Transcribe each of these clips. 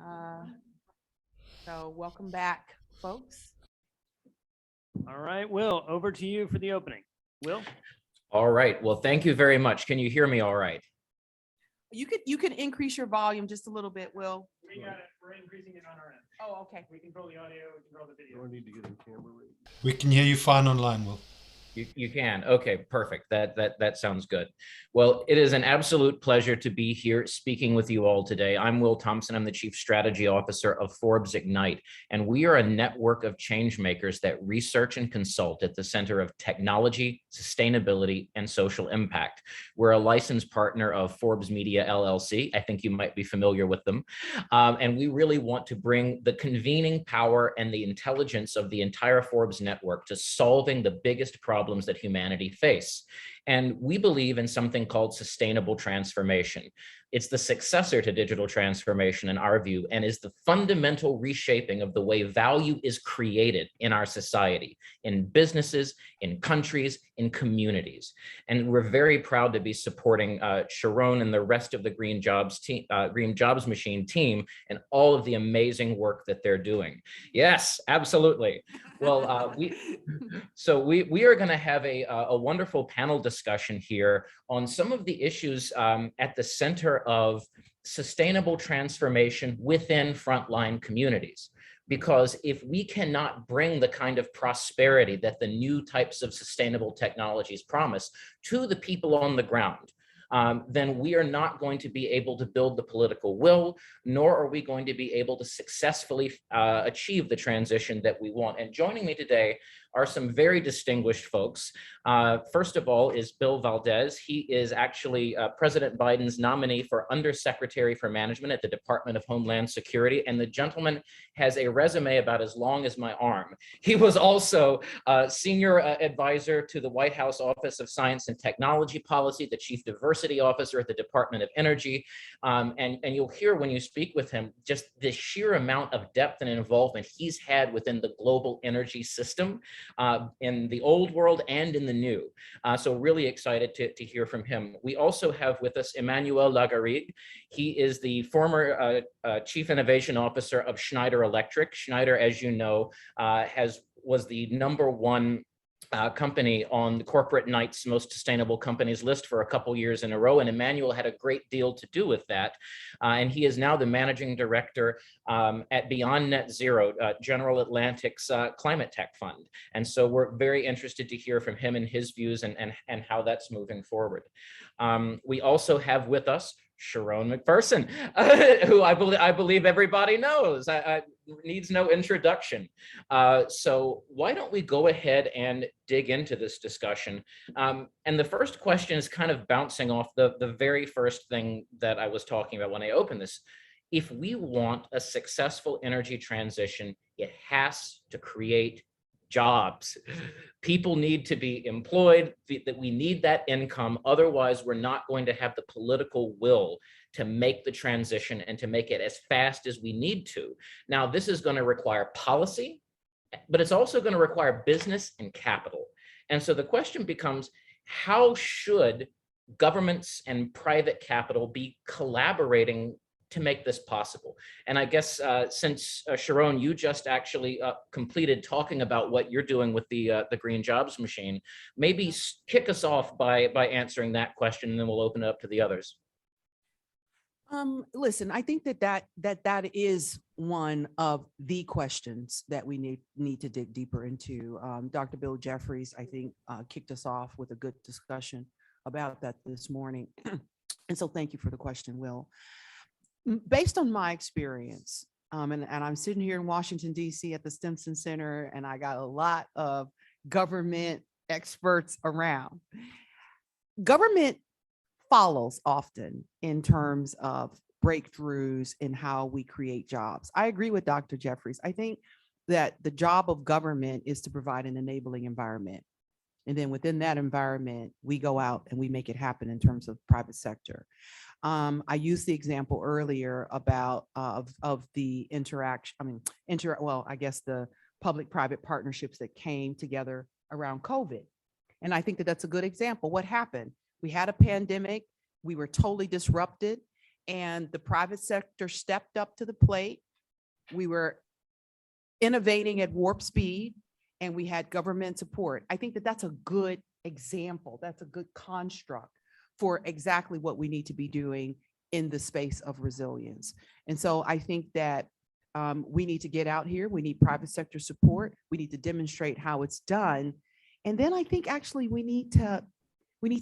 Uh, so welcome back, folks. All right, Will, over to you for the opening. Will? All right. Well, thank you very much. Can you hear me all right? You can increase your volume just a little bit, Will. We got it. We're increasing it on our end. Oh, okay. We control the audio, we control the video. Don't need to get in camera ready. We can hear you fine online, Will. You can. Okay, perfect. That sounds good. Well, it is an absolute pleasure to be here speaking with you all today. I'm Will Thompson. I'm the Chief Strategy Officer of Forbes Ignite, and we are a network of change makers that research and consult at the center of technology, sustainability, and social impact. We're a licensed partner of Forbes Media LLC. I think you might be familiar with them. And we really want to bring the convening power and the intelligence of the entire Forbes network to solving the biggest problems that humanity face. And we believe in something called sustainable transformation. It's the successor to digital transformation in our view, and is the fundamental reshaping of the way value is created in our society, in businesses, in countries, in communities. And we're very proud to be supporting Sharon and the rest of the Green Jobs Machine team and all of the amazing work that they're doing. Yes, absolutely. Well, we are going to have a wonderful panel discussion here on some of the issues at the center of sustainable transformation within frontline communities. Because if we cannot bring the kind of prosperity that the new types of sustainable technologies promise to the people on the ground, then we are not going to be able to build the political will, nor are we going to be able to successfully achieve the transition that we want. And joining me today are some very distinguished folks. First of all is Bill Valdez. He is actually President Biden's nominee for Undersecretary for Management at the Department of Homeland Security. And the gentleman has a resume about as long as my arm. He was also Senior Advisor to the White House Office of Science and Technology Policy, the Chief Diversity Officer at the Department of Energy. And you'll hear when you speak with him, just the sheer amount of depth and involvement he's had within the global energy system. In the old world and in the new. So really excited to hear from him. We also have with us Emmanuel Lagarrigue. He is the former Chief Innovation Officer of Schneider Electric. Schneider, as you know, was the #1 company on the Corporate Knights Most Sustainable Companies list for a couple years in a row, and Emmanuel had a great deal to do with that. And he is now the managing director at Beyond Net Zero, General Atlantic's climate tech fund. And so we're very interested to hear from him and his views and how that's moving forward. We also have with us Sharon McPherson, who I believe everybody knows. Needs no introduction. So why don't we go ahead and dig into this discussion? And the first question is kind of bouncing off the very first thing that I was talking about when I opened this. If we want a successful energy transition, it has to create jobs. People need to be employed, that we need that income. Otherwise, we're not going to have the political will to make the transition and to make it as fast as we need to. Now, this is going to require policy, but it's also going to require business and capital. And so the question becomes, how should governments and private capital be collaborating to make this possible? And I guess since Sharon, you just actually completed talking about what you're doing with the Green Jobs Machine, maybe kick us off by answering that question, and then we'll open it up to the others. Listen, I think that is one of the questions that we need to dig deeper into. Dr. Bill Jeffries, I think, kicked us off with a good discussion about that this morning. And so thank you for the question, Will. Based on my experience, and I'm sitting here in Washington, D.C. at the Stimson Center, and I got a lot of government experts around. Government follows often in terms of breakthroughs in how we create jobs. I agree with Dr. Jeffries. I think that the job of government is to provide an enabling environment. And then within that environment, we go out and we make it happen in terms of private sector. I used the example earlier about of the interaction, I guess the public-private partnerships that came together around COVID. And I think that that's a good example. What happened? We had a pandemic, we were totally disrupted, and the private sector stepped up to the plate. We were innovating at warp speed, and we had government support. I think that that's a good example. That's a good construct for exactly what we need to be doing in the space of resilience. And so I think that we need to get out here. We need private sector support. We need to demonstrate how it's done. And then I think actually we need to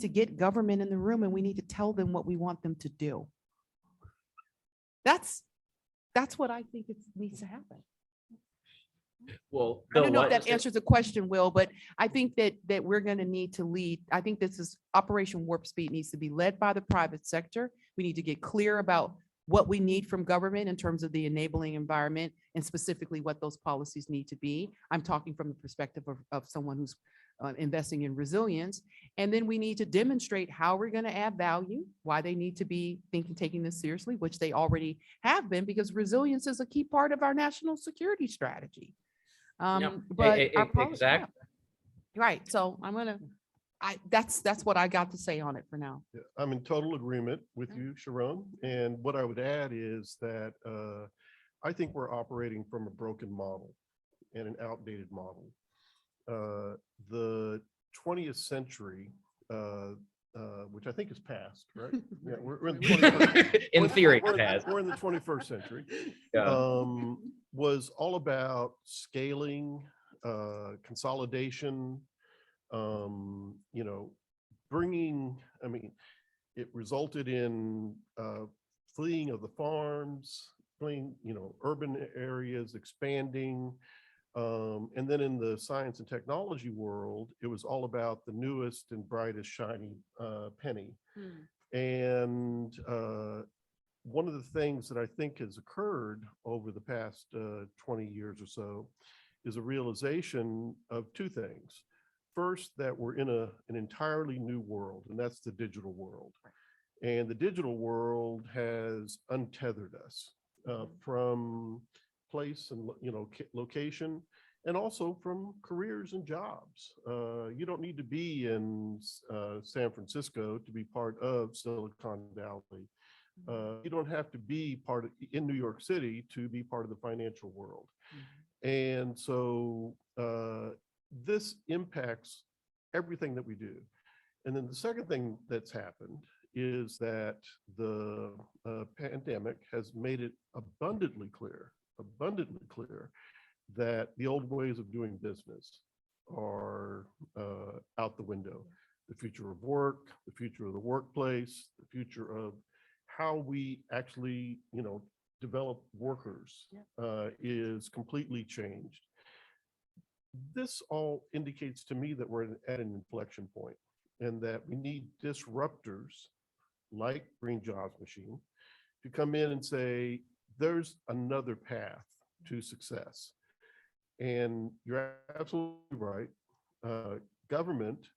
get government in the room, and we need to tell them what we want them to do. That's what I think needs to happen. Well, I don't Bill, know if what that is it- answers the question, Will, but I think that we're going to need to lead. I think this is Operation Warp Speed needs to be led by the private sector. We need to get clear about what we need from government in terms of the enabling environment, and specifically what those policies need to be. I'm talking from the perspective of someone who's investing in resilience. And then we need to demonstrate how we're going to add value, why they need to be taking this seriously, which they already have been, because resilience is a key part of our national security strategy. But exactly. right. So that's what I got to say on it for now. Yeah, I'm in total agreement with you, Sharon. And what I would add is that I think we're operating from a broken model and an outdated model. The 20th century, which I think is past, right? Yeah, we're in the 21st. In theory, We're it has. we're in the 21st century. Yeah. Was all about scaling, consolidation, bringing, it resulted in fleeing of the farms, fleeing, urban areas, expanding. And then in the science and technology world, it was all about the newest and brightest shiny penny. And one of the things that I think has occurred over the past 20 years or so is a realization of two things. First, that we're in an entirely new world, and that's the digital world. And the digital world has untethered us from place and location, and also from careers and jobs. You don't need to be in San Francisco to be part of Silicon Valley. You don't have to be in New York City to be part of the financial world. And so this impacts everything that we do. And then the second thing that's happened is that the pandemic has made it abundantly clear that the old ways of doing business are out the window. The future of work, the future of the workplace, the future of how we actually, develop workers is completely changed. This all indicates to me that we're at an inflection point, and that we need disruptors like Green Jobs Machine to come in and say, there's another path to success. And you're absolutely right. Government,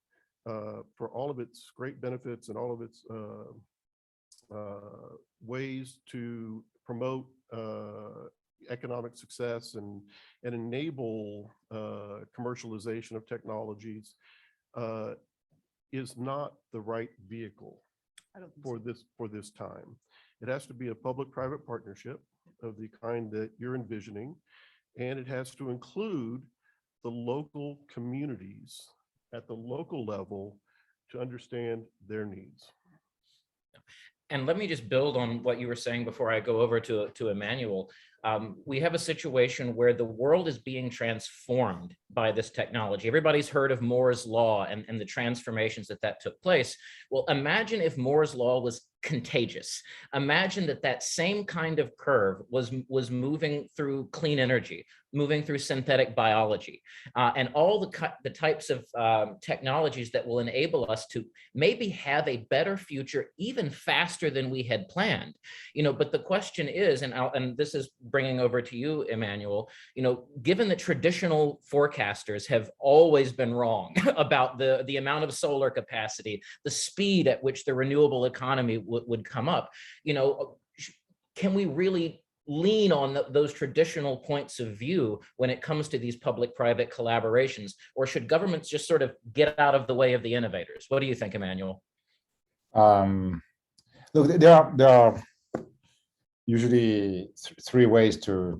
for all of its great benefits and all of its ways to promote economic success and enable commercialization of technologies, is not the right vehicle for this time. It has to be a public-private partnership of the kind that you're envisioning, and it has to include the local communities at the local level to understand their needs. And let me just build on what you were saying before I go over to Emmanuel. We have a situation where the world is being transformed by this technology. Everybody's heard of Moore's Law and the transformations that took place. Well, imagine if Moore's Law was contagious. Imagine that same kind of curve was moving through clean energy, moving through synthetic biology, and all the types of technologies that will enable us to maybe have a better future even faster than we had planned. But the question is, and this is bringing over to you, Emmanuel, given that traditional forecasters have always been wrong about the amount of solar capacity, the speed at which the renewable economy would come up, can we really lean on those traditional points of view when it comes to these public-private collaborations, or should governments just sort of get out of the way of the innovators? What do you think, Emmanuel? Look, there are usually three ways to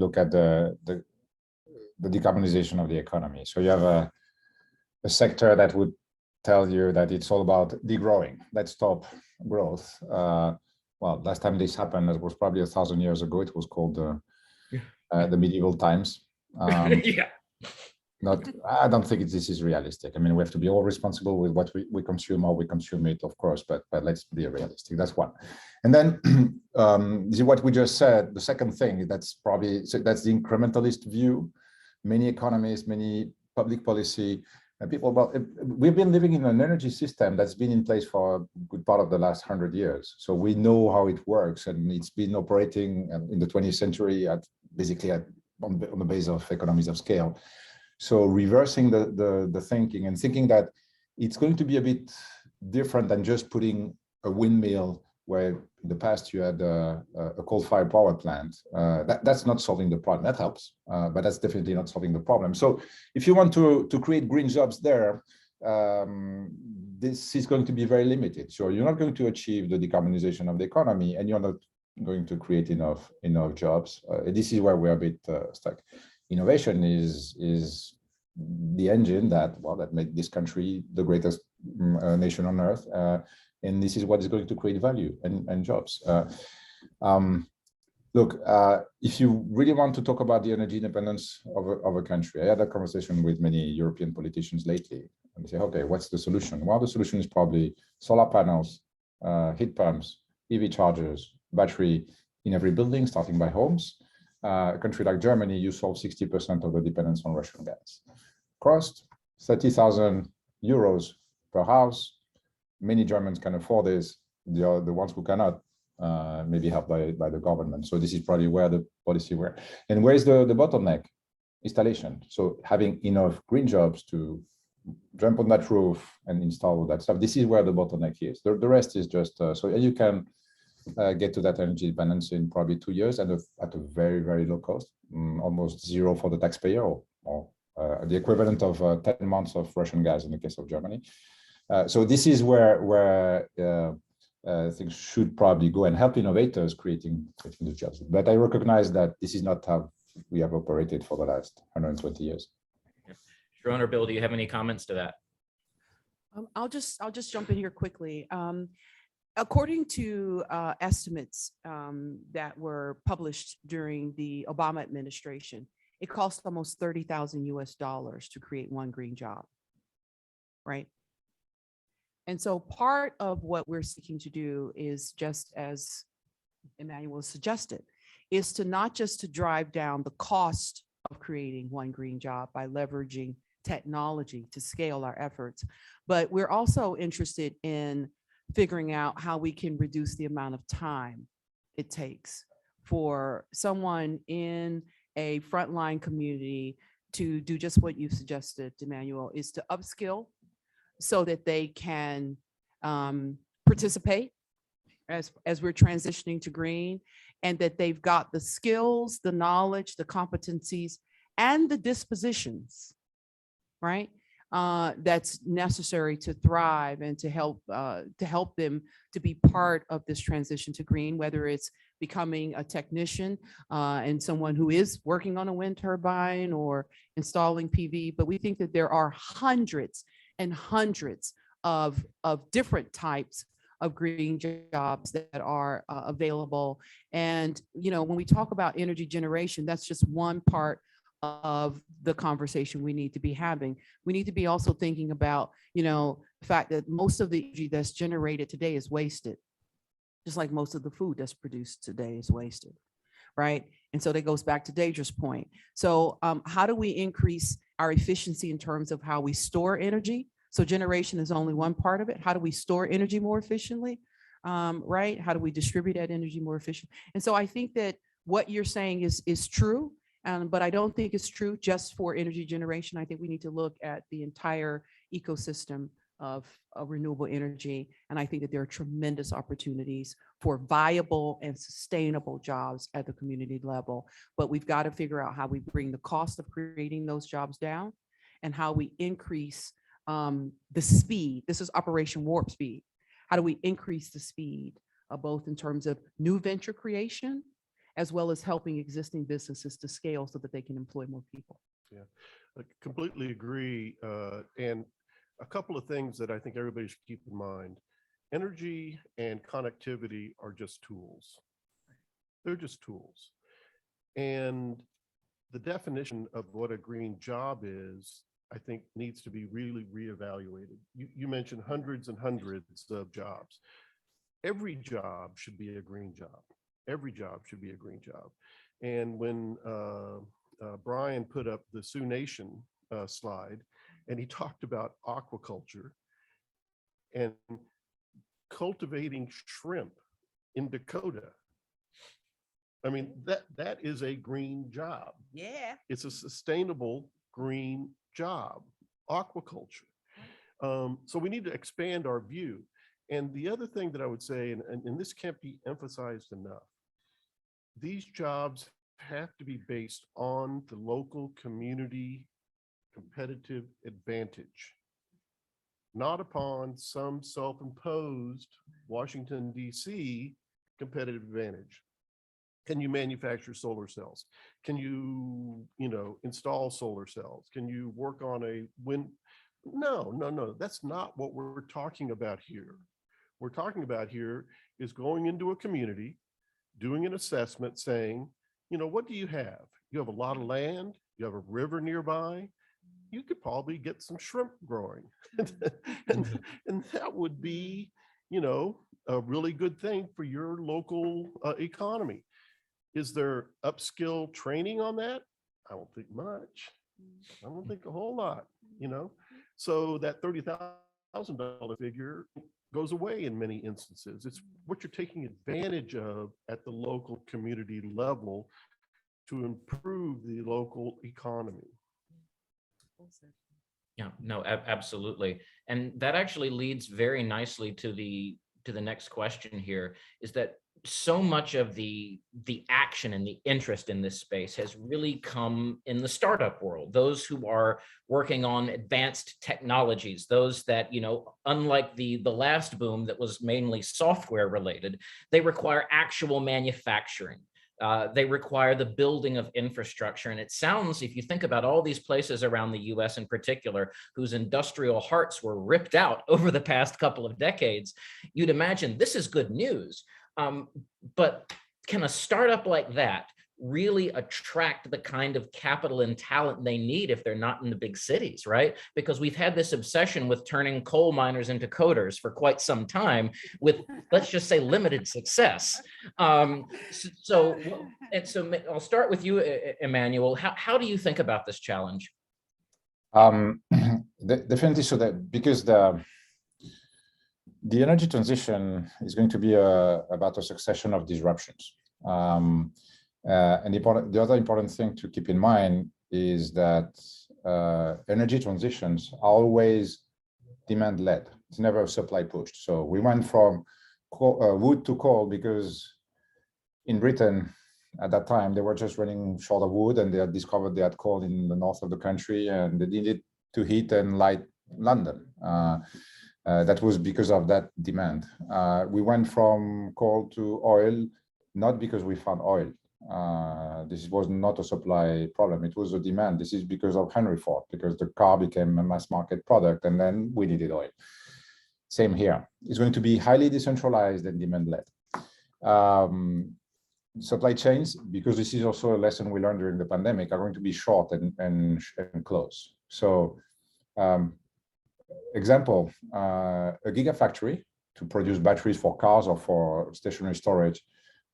look at the decarbonization of the economy. So you have a sector that would tell you that it's all about degrowing. Let's stop growth. Well, last time this happened, it was probably 1,000 years ago. It was called the medieval times. Yeah. I don't think this is realistic. I mean, we have to be all responsible with what we consume, how we consume it, of course, but let's be realistic. That's one. And then this is what we just said. The second thing, that's the incrementalist view. Many economists, many public policy people, well, we've been living in an energy system that's been in place for a good part of the last 100 years. So we know how it works, and it's been operating in the 20th century on the base of economies of scale. So reversing the thinking and thinking that it's going to be a bit different than just putting a windmill where in the past you had a coal-fired power plant. That's not solving the problem. That helps, but that's definitely not solving the problem. So if you want to create green jobs there, this is going to be very limited. So you're not going to achieve the decarbonization of the economy, and you're not going to create enough jobs. This is where we're a bit stuck. Innovation is the engine that made this country the greatest nation on earth. And this is what is going to create value and jobs. Look, if you really want to talk about the energy independence of a country, I had a conversation with many European politicians lately, and they say, okay, what's the solution? Well, the solution is probably solar panels, heat pumps, EV chargers, battery in every building, starting by homes. A country like Germany, you solve 60% of the dependence on Russian gas. Cost, 30,000 euros per house. Many Germans can afford this. The ones who cannot may be helped by the government. So this is probably where the policy were. And where is the bottleneck? Installation. So having enough green jobs to jump on that roof and install all that stuff. This is where the bottleneck is. The rest is just, so you can get to that energy balance in probably 2 years and at a very, very low cost, almost zero for the taxpayer, or the equivalent of 10 months of Russian gas in the case of Germany. So this is where things should probably go and help innovators creating the jobs. But I recognize that this is not how we have operated for the last 120 years. Sharon or Bill, do you have any comments to that? I'll just jump in here quickly. According to estimates that were published during the Obama administration, it cost almost $30,000 US to create one green job, right? And so part of what we're seeking to do is, just as Emmanuel suggested, is to not just to drive down the cost of creating one green job by leveraging technology to scale our efforts, but we're also interested in figuring out how we can reduce the amount of time it takes for someone in a frontline community to do just what you suggested, Emmanuel, is to upskill so that they can participate as we're transitioning to green, and that they've got the skills, the knowledge, the competencies, and the dispositions, right? That's necessary to thrive and to help them to be part of this transition to green, whether it's becoming a technician and someone who is working on a wind turbine or installing PV. But we think that there are hundreds and hundreds of different types of green jobs that are available. And, you know, when we talk about energy generation, that's just one part of the conversation we need to be having. We need to be also thinking about, you know, the fact that most of the energy that's generated today is wasted, just like most of the food that's produced today is wasted, right? And so that goes back to Deidre's point. So how do we increase our efficiency in terms of how we store energy? So generation is only one part of it. How do we store energy more efficiently, right? How do we distribute that energy more efficiently? And so I think that what you're saying is true, but I don't think it's true just for energy generation. I think we need to look at the entire ecosystem of renewable energy. And I think that there are tremendous opportunities for viable and sustainable jobs at the community level. But we've got to figure out how we bring the cost of creating those jobs down and how we increase the speed. This is Operation Warp Speed. How do we increase the speed both in terms of new venture creation, as well as helping existing businesses to scale so that they can employ more people. Yeah, I completely agree. And a couple of things that I think everybody should keep in mind. Energy and connectivity are just tools. They're just tools. And the definition of what a green job is, I think, needs to be really reevaluated. You mentioned hundreds and hundreds of jobs. Every job should be a green job. Every job should be a green job. And when Brian put up the Sioux Nation slide, and he talked about aquaculture and cultivating shrimp in Dakota. I mean, that is a green job. Yeah. It's a sustainable green job, aquaculture. So we need to expand our view. And the other thing that I would say, and this can't be emphasized enough, these jobs have to be based on the local community competitive advantage, not upon some self-imposed Washington, D.C. competitive advantage. Can you manufacture solar cells? Can you, install solar cells? Can you work on a wind? No. That's not what we're talking about here. We're talking about here is going into a community, doing an assessment, saying, what do you have? You have a lot of land. You have a river nearby. You could probably get some shrimp growing. and that would be, a really good thing for your local economy. Is there upskill training on that? I don't think much. I don't think a whole lot, So that $30,000 figure goes away in many instances. It's what you're taking advantage of at the local community level to improve the local economy. Yeah, no, absolutely. And that actually leads very nicely to the next question here, is that so much of the action and the interest in this space has really come in the startup world, those who are working on advanced technologies, those that, unlike the last boom that was mainly software related, they require actual manufacturing. They require the building of infrastructure. And it sounds, if you think about all these places around the US in particular, whose industrial hearts were ripped out over the past couple of decades, you'd imagine this is good news. But can a startup like that really attract the kind of capital and talent they need if they're not in the big cities, right? Because we've had this obsession with turning coal miners into coders for quite some time with, let's just say, limited success. So I'll start with you, Emmanuel. How do you think about this challenge? Definitely, so that because the energy transition is going to be about a succession of disruptions. And the other important thing to keep in mind is that energy transitions are always demand-led. It's never supply pushed. So we went from wood to coal because in Britain at that time, they were just running short of wood, and they had discovered they had coal in the north of the country, and they needed to heat and light London. That was because of that demand. We went from coal to oil, not because we found oil. This was not a supply problem. It was a demand. This is because of Henry Ford, because the car became a mass market product, and then we needed oil. Same here. It's going to be highly decentralized and demand-led. Supply chains, because this is also a lesson we learned during the pandemic, are going to be short and close. So, example, a gigafactory to produce batteries for cars or for stationary storage,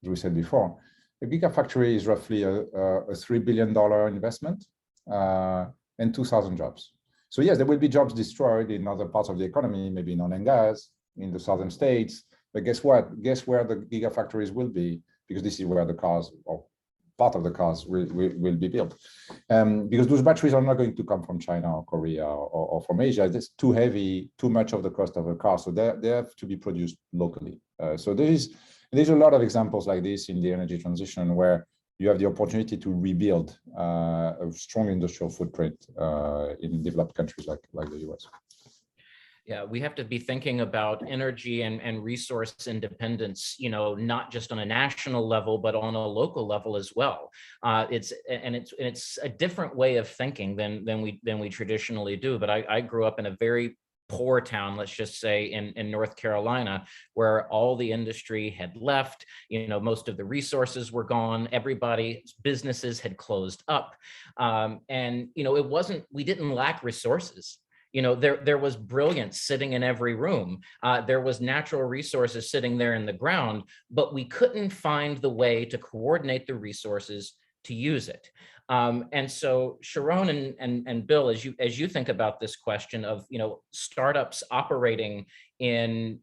as we said before. A gigafactory is roughly a $3 billion investment and 2,000 jobs. So yes, there will be jobs destroyed in other parts of the economy, maybe in oil and gas, in the southern states. But guess what? Guess where the gigafactories will be? Because this is where the cars, or part of the cars, will be built. Because those batteries are not going to come from China or Korea or from Asia. It's too heavy, too much of the cost of a car. So they have to be produced locally. So there's a lot of examples like this in the energy transition where you have the opportunity to rebuild a strong industrial footprint in developed countries like the US. Yeah, we have to be thinking about energy and resource independence, not just on a national level, but on a local level as well. It's a different way of thinking than we traditionally do. But I grew up in a very poor town, let's just say in North Carolina, where all the industry had left, most of the resources were gone, everybody's businesses had closed up. We didn't lack resources. There was brilliance sitting in every room. There was natural resources sitting there in the ground, but we couldn't find the way to coordinate the resources to use it. And so Sharon and Bill, as you think about this question of, startups operating in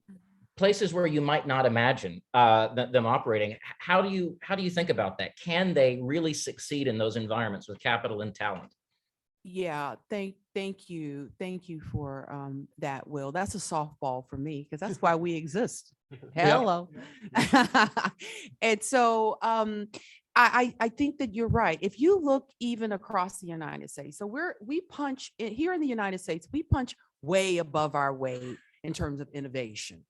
places where you might not imagine them operating, how do you think about that? Can they really succeed in those environments with capital and talent? Yeah, thank you for that, Will. That's a softball for me because that's why we exist. Hello. And so I think that you're right. If you look even across the United States, so we punch here in the United States, we punch way above our weight in terms of innovation,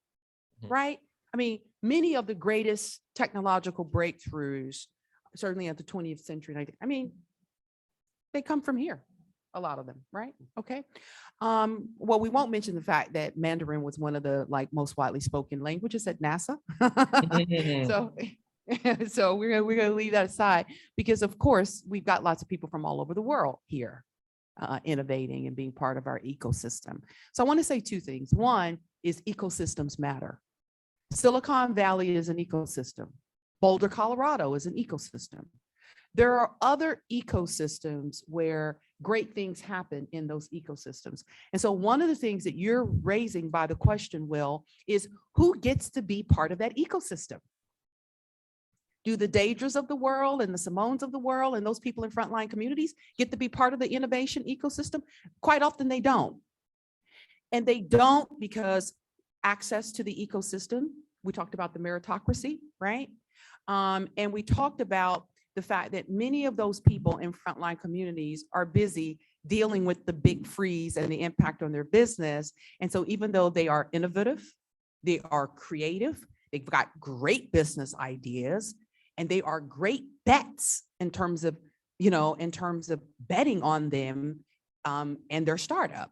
right? I mean, many of the greatest technological breakthroughs, certainly at the 20th century, I mean, they come from here. A lot of them, right? Okay. Well, we won't mention the fact that Mandarin was one of the most widely spoken languages at NASA. So we're gonna leave that aside because, of course, we've got lots of people from all over the world here innovating and being part of our ecosystem. So I want to say two things. One is ecosystems matter. Silicon Valley is an ecosystem. Boulder, Colorado is an ecosystem. There are other ecosystems where great things happen in those ecosystems. And so one of the things that you're raising by the question, Will, is who gets to be part of that ecosystem? Do the Daedras of the world and the Simones of the world and those people in frontline communities get to be part of the innovation ecosystem? Quite often they don't. And they don't because access to the ecosystem, we talked about the meritocracy, right? And we talked about the fact that many of those people in frontline communities are busy dealing with the big freeze and the impact on their business. And so even though they are innovative, they are creative, they've got great business ideas, and they are great bets in terms of betting on them and their startup.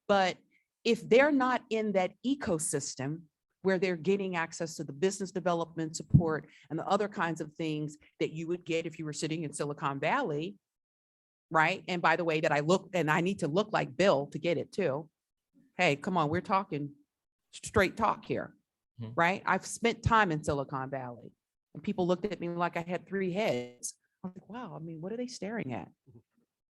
But if they're not in that ecosystem, where they're getting access to the business development support and the other kinds of things that you would get if you were sitting in Silicon Valley, right? And by the way, that I need to look like Bill to get it too. Hey, come on, we're talking straight talk here, right? I've spent time in Silicon Valley and people looked at me like I had 3 heads. I was like, wow, I mean, what are they staring at?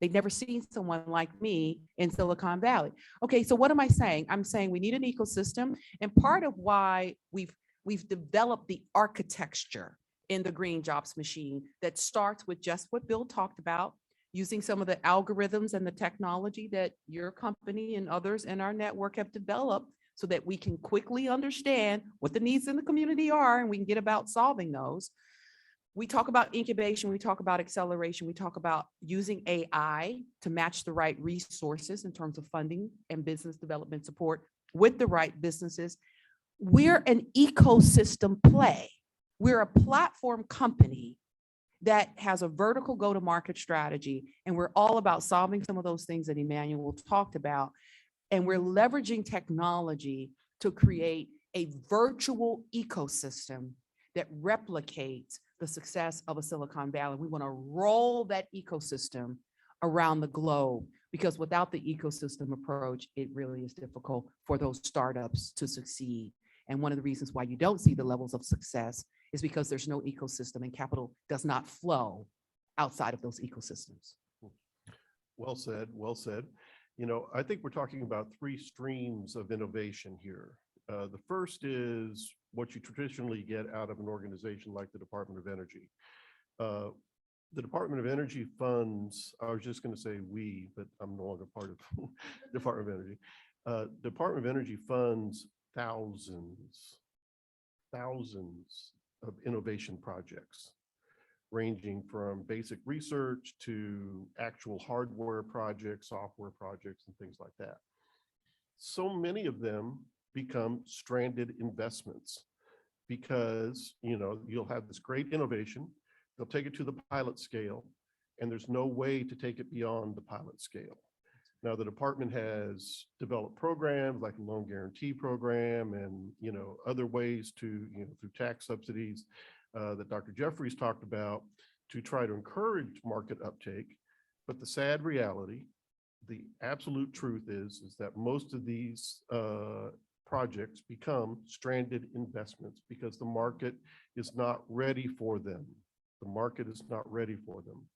They'd never seen someone like me in Silicon Valley. Okay, so what am I saying? I'm saying we need an ecosystem, and part of why we've developed the architecture in the Green Jobs Machine that starts with just what Bill talked about, using some of the algorithms and the technology that your company and others in our network have developed so that we can quickly understand what the needs in the community are and we can get about solving those. We talk about incubation, we talk about acceleration, we talk about using AI to match the right resources in terms of funding and business development support with the right businesses. We're an ecosystem play. We're a platform company that has a vertical go-to-market strategy, and we're all about solving some of those things that Emmanuel talked about. And we're leveraging technology to create a virtual ecosystem that replicates the success of a Silicon Valley. We want to roll that ecosystem around the globe because without the ecosystem approach, it really is difficult for those startups to succeed. And one of the reasons why you don't see the levels of success is because there's no ecosystem and capital does not flow outside of those ecosystems. Well said, well said. I think we're talking about 3 streams of innovation here. The first is what you traditionally get out of an organization like the Department of Energy. The Department of Energy funds, I was just going to say we, but I'm no longer part of the Department of Energy. Department of Energy funds thousands of innovation projects, ranging from basic research to actual hardware projects, software projects, and things like that. so many of them become stranded investments because, you'll have this great innovation, they'll take it to the pilot scale, and there's no way to take it beyond the pilot scale. Now, the department has developed programs like a loan guarantee program and, other ways to, through tax subsidies that Dr. Jeffries talked about to try to encourage market uptake. But the sad reality, the absolute truth is that most of these projects become stranded investments because the market is not ready for them. The market is not ready for them.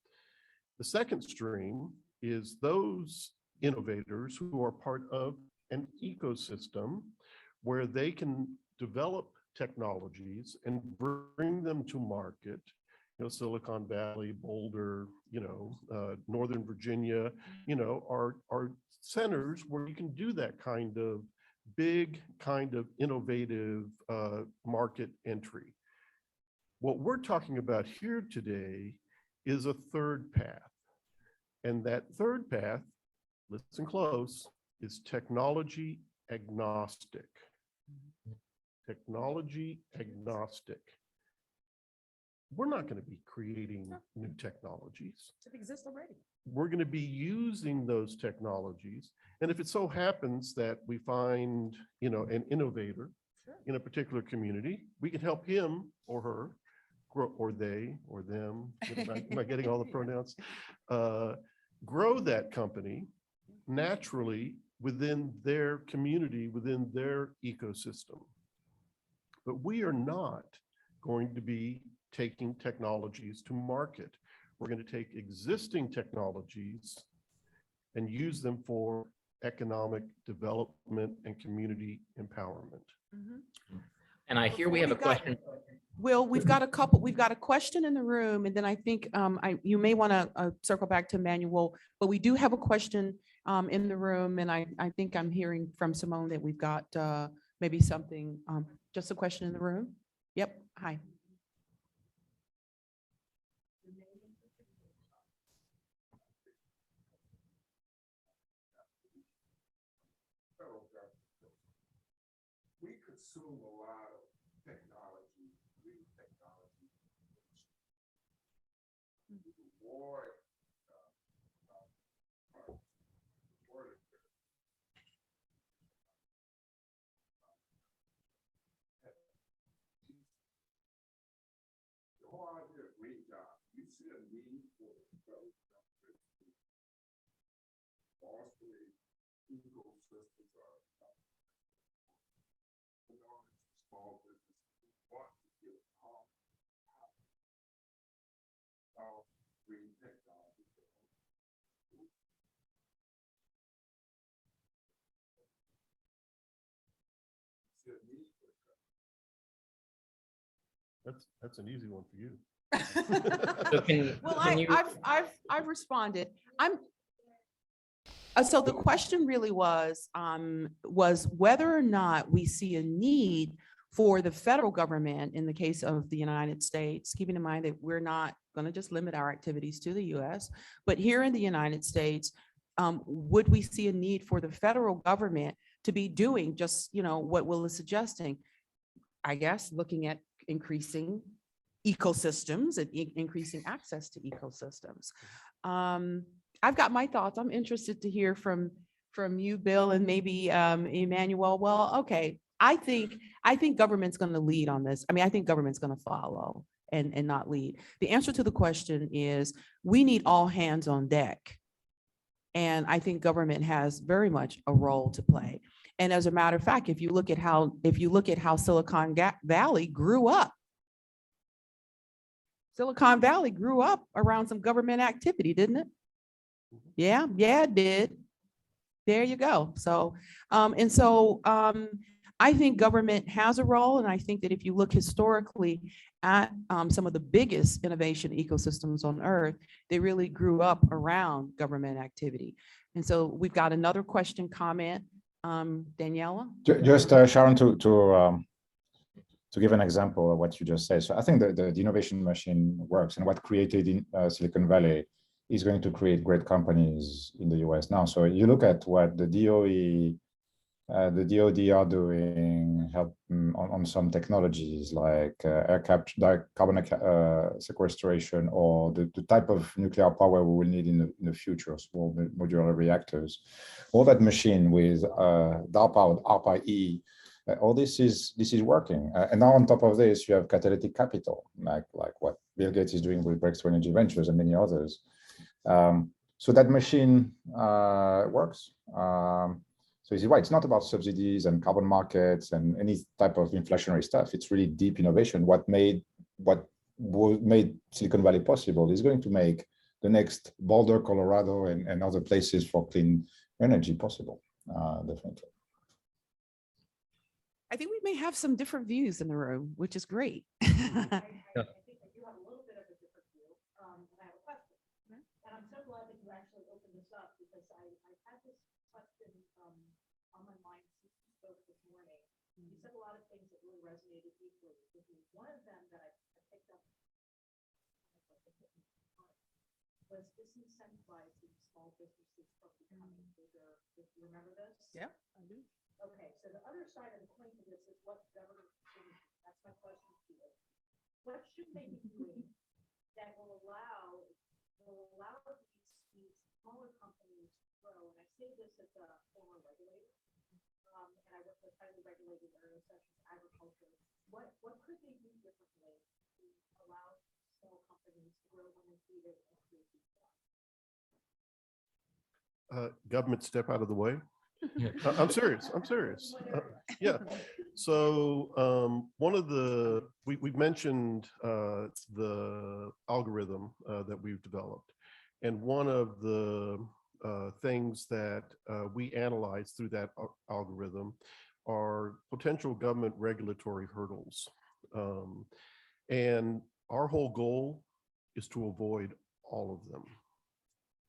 The second stream is those innovators who are part of an ecosystem where they can develop technologies and bring them to market. Silicon Valley, Boulder, Northern Virginia, are centers where you can do that kind of big, kind of innovative market entry. What we're talking about here today is a third path. And that third path, listen close, is technology agnostic. Technology agnostic. We're not going to be creating new technologies. It exists already. We're going to be using those technologies. And if it so happens that we find, an innovator in a particular community, we can help him or her grow, or they, or them. Am I getting all the pronouns? Grow that company naturally within their community, within their ecosystem. But we are not going to be taking technologies to market. We're going to take existing technologies and use them for economic development and community empowerment. And I hear we have a question. Will, we've got a question in the room, and then I think you may want to circle back to Manuel, but we do have a question in the room, and I think I'm hearing from Simone that we've got maybe something, just a question in the room. Yep, hi. We consume a lot of technology, new technology. War, the whole idea of great job. You see a need for mostly ecosystems are small business want to get how green technology. That's an easy one for you. So can I've responded. So the question really was whether or not we see a need for the federal government in the case of the United States, keeping in mind that we're not going to just limit our activities to the US, but here in the United States, would we see a need for the federal government to be doing just, what Will is suggesting? I guess looking at increasing ecosystems and increasing access to ecosystems. I've got my thoughts. I'm interested to hear from you, Bill, and maybe Emmanuel. Well, okay. I think government's going to lead on this. I mean, I think government's going to follow and not lead. The answer to the question is we need all hands on deck. And I think government has very much a role to play. And as a matter of fact, if you look at how Silicon Valley grew up, Silicon Valley grew up around some government activity, didn't it? Yeah, it did. There you go. So, I think government has a role. And I think that if you look historically at some of the biggest innovation ecosystems on earth, they really grew up around government activity. And so we've got another question, comment. Daniela? Just Sharon, to give an example of what you just said. So I think the innovation machine works, and what created in Silicon Valley is going to create great companies in the US now. So you look at what the DOE The DoD are doing help on some technologies like air capture, direct carbon sequestration, or the type of nuclear power we will need in the future, small modular reactors. All that machine with DARPA, ARPA-E, all this is working. And now on top of this, you have catalytic capital, like what Bill Gates is doing with Breakthrough Energy Ventures and many others. So that machine works. So he's right, it's not about subsidies and carbon markets and any type of inflationary stuff. It's really deep innovation. What made Silicon Valley possible is going to make the next Boulder, Colorado, and other places for clean energy possible, definitely. I think we may have some different views in the room, which is great. I think that you have a little bit of a different view, and I have a question. And I'm so glad that you actually opened this up because I've had this question on my mind since you spoke this morning. You said a lot of things that really resonated deeply with me. One of them that I picked up was disincentivizing small businesses from becoming bigger. Do you remember this? Yeah, I do. Okay, so the other side of the coin to this is what government should do. That's my question to you. What should they be doing that will allow these smaller companies to grow? And I say this as a former regulator, and I work with highly regulated areas such as agriculture. What could they do differently to allow small companies to grow when they see it and create these jobs? Government step out of the way. I'm serious. Yeah. So one of the, we've mentioned the algorithm that we've developed. And one of the things that we analyze through that algorithm are potential government regulatory hurdles. And our whole goal is to avoid all of them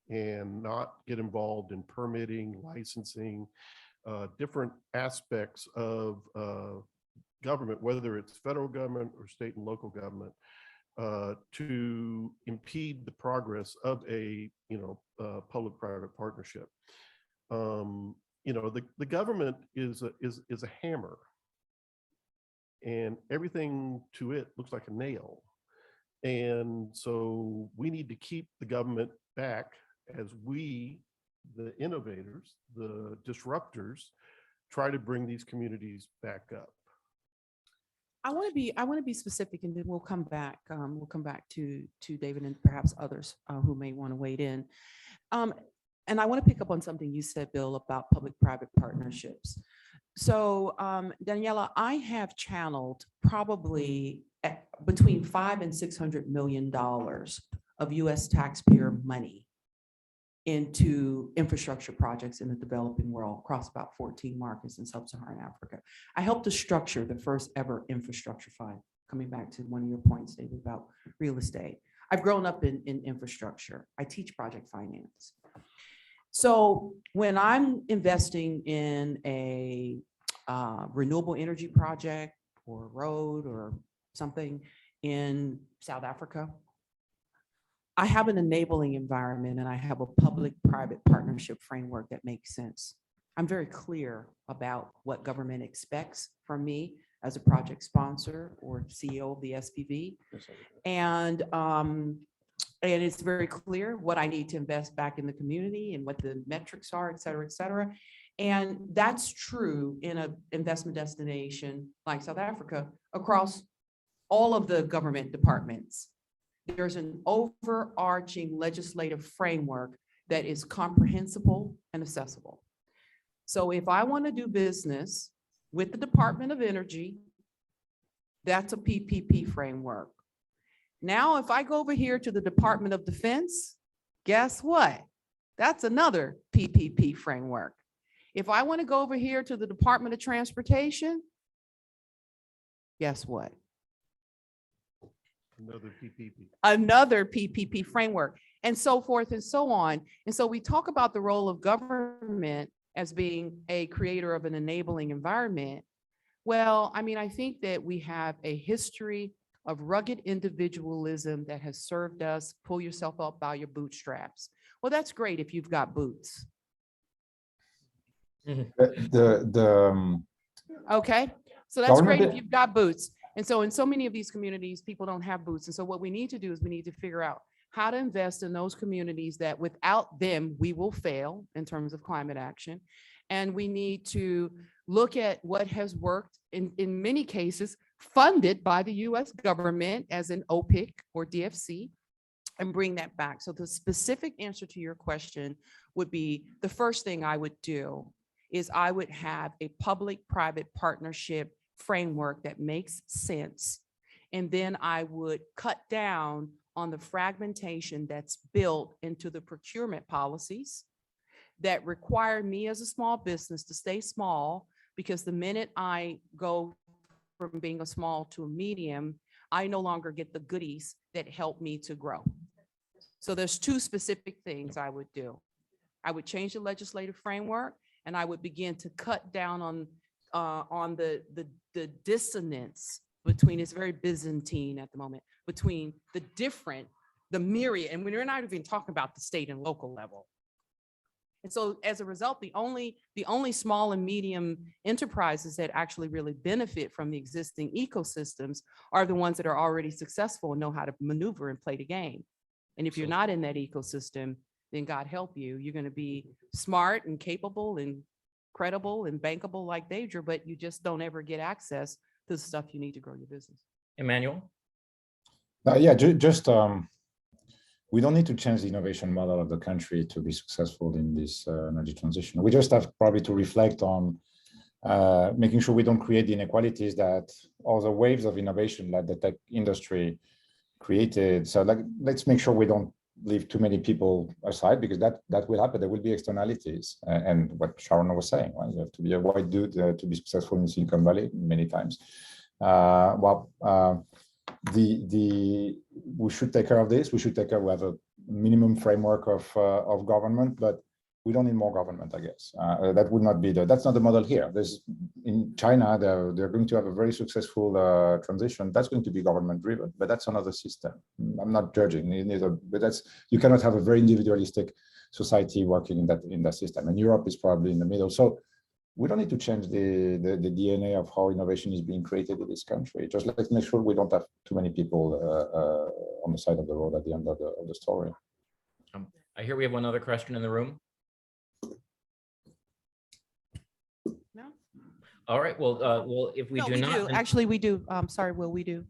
and not get involved in permitting, licensing, different aspects of government, whether it's federal government or state and local government, to impede the progress of a public-private partnership. The government is a hammer, and everything to it looks like a nail. And so we need to keep the government back as we, the innovators, the disruptors, try to bring these communities back up. I want to be specific, and then we'll come back. We'll come back to David and perhaps others who may want to weigh in. And I want to pick up on something you said, Bill, about public-private partnerships. So, Daniela, I have channeled probably between $500 and $600 million of U.S. taxpayer money into infrastructure projects in the developing world across about 14 markets in sub-Saharan Africa. I helped to structure the first ever infrastructure fund, coming back to one of your points, David, about real estate. I've grown up in infrastructure. I teach project finance. So when I'm investing in a renewable energy project or road or something in South Africa, I have an enabling environment and I have a public-private partnership framework that makes sense. I'm very clear about what government expects from me as a project sponsor or CEO of the SPV. And it's very clear what I need to invest back in the community and what the metrics are, et cetera, et cetera. And that's true in an investment destination like South Africa across all of the government departments. There's an overarching legislative framework that is comprehensible and accessible. So if I want to do business with the Department of Energy, that's a PPP framework. Now, if I go over here to the Department of Defense, guess what? That's another PPP framework. If I want to go over here to the Department of Transportation, guess what? Another PPP framework, and so forth and so on. And so we talk about the role of government as being a creator of an enabling environment. Well, I mean, I think that we have a history of rugged individualism that has served us. Pull yourself up by your bootstraps. Well, that's great if you've got boots. Okay, so that's great if Government- you've got boots. And so in so many of these communities, people don't have boots. And so what we need to do is we need to figure out how to invest in those communities that without them, we will fail in terms of climate action. And we need to look at what has worked in many cases, funded by the US government as an OPIC or DFC, and bring that back. So the specific answer to your question would be, the first thing I would do is I would have a public-private partnership framework that makes sense. And then I would cut down on the fragmentation that's built into the procurement policies that require me as a small business to stay small, because the minute I go from being a small to a medium, I no longer get the goodies that help me to grow. So there's two specific things I would do. I would change the legislative framework, and I would begin to cut down on the dissonance between, it's very Byzantine at the moment, between the myriad, and we're not even talking about the state and local level. And so as a result, the only small and medium enterprises that actually really benefit from the existing ecosystems are the ones that are already successful and know how to maneuver and play the game. And if you're not in that ecosystem, then God help you, you're going to be smart and capable and credible and bankable like Deidre, but you just don't ever get access to the stuff you need to grow your business. Emmanuel? Yeah, just we don't need to change the innovation model of the country to be successful in this energy transition. We just have probably to reflect on making sure we don't create the inequalities that all the waves of innovation like the tech industry created. So let's make sure we don't leave too many people aside, because that will happen. There will be externalities. And what Sharon was saying, right? You have to be a white dude to be successful in Silicon Valley many times. We should take care of this. We should take care. We have a minimum framework of government, but we don't need more government, I guess. That would not be that's not the model here. In China, they're going to have a very successful transition. That's going to be government driven, but that's another system. I'm not judging neither, but you cannot have a very individualistic society working in that system. And Europe is probably in the middle. So we don't need to change the DNA of how innovation is being created in this country. Just let's make sure we don't have too many people on the side of the road at the end of the story. I hear we have one other question in the room. No? All right, well, if we No, do we not, do. then- Actually, we do. Sorry, Will, we do.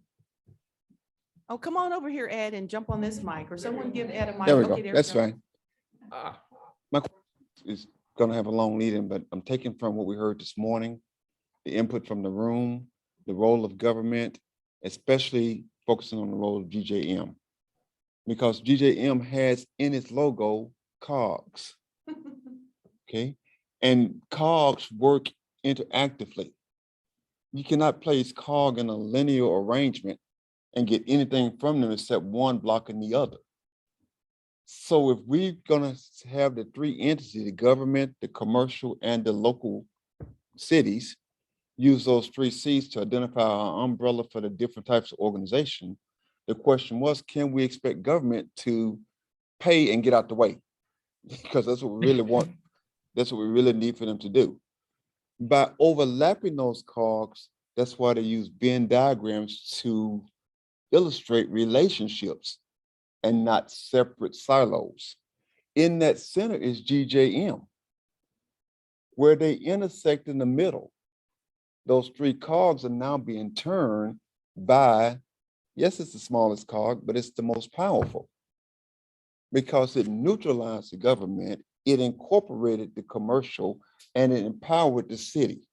Oh, come on over here, Ed, and jump on this mic, or someone give Ed a mic. There we Okay, go. That's fine. Ah, It's going to have a long lead in, but I'm taking from what we heard this morning, the input from the room, the role of government, especially focusing on the role of GJM. Because GJM has in its logo cogs, okay? And cogs work interactively. You cannot place cog in a linear arrangement and get anything from them except one blocking the other. So if we're gonna have the three entities, the government, the commercial, and the local cities, use those three C's to identify our umbrella for the different types of organization, the question was, can we expect government to pay and get out the way? Because that's what we really want. That's what we really need for them to do. By overlapping those cogs, that's why they use Venn diagrams to illustrate relationships and not separate silos. In that center is GJM, where they intersect in the middle. Those three cogs are now being turned by, yes, it's the smallest cog, but it's the most powerful because it neutralized the government, it incorporated the commercial, and it empowered the city.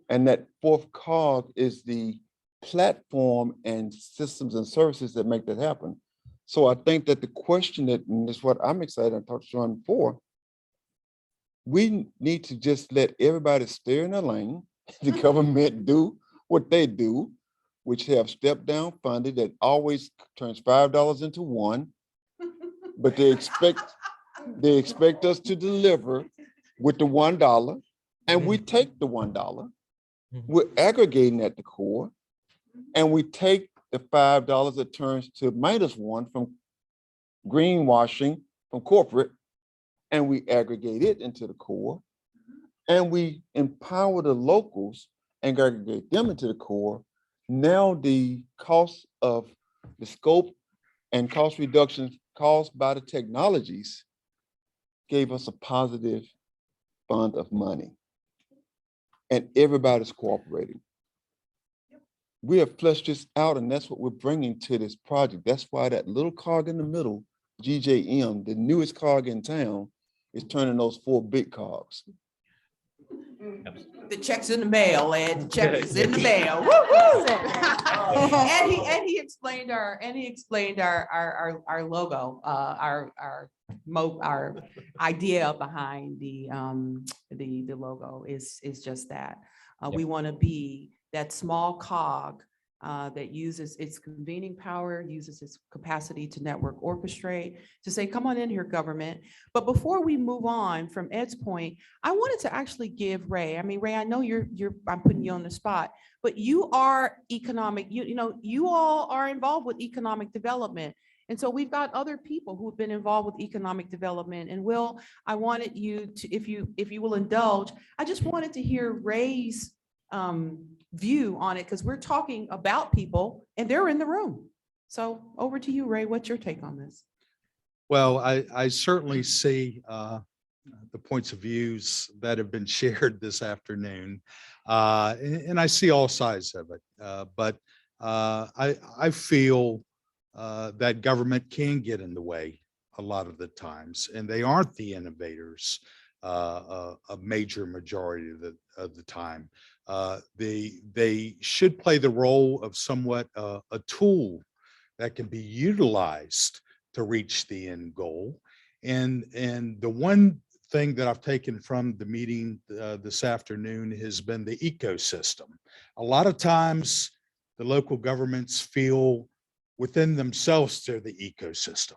And that fourth cog is the platform and systems and services that make that happen. So I think that the question and is what I'm excited to talk to Sean for, we need to just let everybody steer in their lane, the government do what they do, which have step down funding that always turns $5 into $1, but they expect us to deliver with the $1, and we take the $1. We're aggregating at the core, and we take the $5 that turns to -1 from greenwashing from corporate, and we aggregate it into the core, and we empower the locals and aggregate them into the core, now the cost of the scope and cost reductions caused by the technologies gave us a positive fund of money. And everybody's cooperating. We have fleshed this out, and that's what we're bringing to this project. That's why that little cog in the middle, GJM, the newest cog in town, is turning those 4 big cogs. The check's in the mail, Ed. The check is in the mail. Woo-hoo! And he explained our logo, our idea behind the logo is just that. We want to be that small cog that uses its convening power, uses its capacity to network orchestrate, to say, come on in here, government. But before we move on from Ed's point, I wanted to actually give Ray, I mean, Ray, I know I'm putting you on the spot, but you are economic, you all are involved with economic development. And so we've got other people who have been involved with economic development. And Will, I wanted you to, if you will indulge, I just wanted to hear Ray's view on it, because we're talking about people and they're in the room. So over to you, Ray. What's your take on this? Well, I certainly see the points of views that have been shared this afternoon, and I see all sides of it. But I feel that government can get in the way a lot of the times, and they aren't the innovators a major majority of the time. They should play the role of somewhat a tool that can be utilized to reach the end goal. And the one thing that I've taken from the meeting this afternoon has been the ecosystem. A lot of times the local governments feel within themselves they're the ecosystem,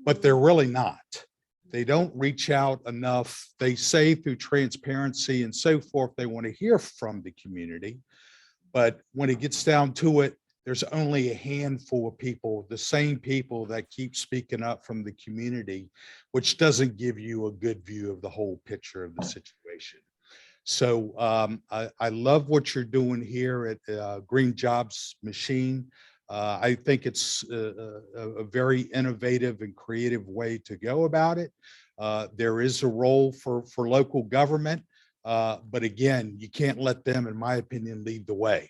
but they're really not. They don't reach out enough. They say through transparency and so forth, they want to hear from the community. But when it gets down to it, there's only a handful of people, the same people that keep speaking up from the community, which doesn't give you a good view of the whole picture of the situation. So I love what you're doing here at Green Jobs Machine. I think it's a very innovative and creative way to go about it. There is a role for local government, but again, you can't let them, in my opinion, lead the way.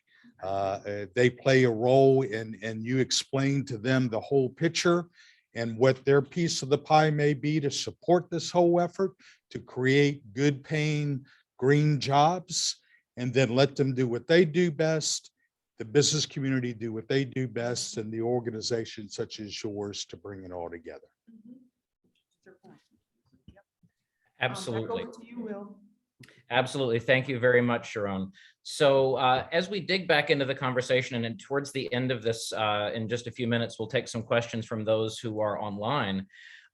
They play a role and you explain to them the whole picture and what their piece of the pie may be to support this whole effort, to create good paying green jobs, and then let them do what they do best. The business community do what they do best, and the organization such as yours to bring it all together. Absolutely. Back over to you, Will. Absolutely. Thank you very much, Sharon. So as we dig back into the conversation, and towards the end of this, in just a few minutes, we'll take some questions from those who are online.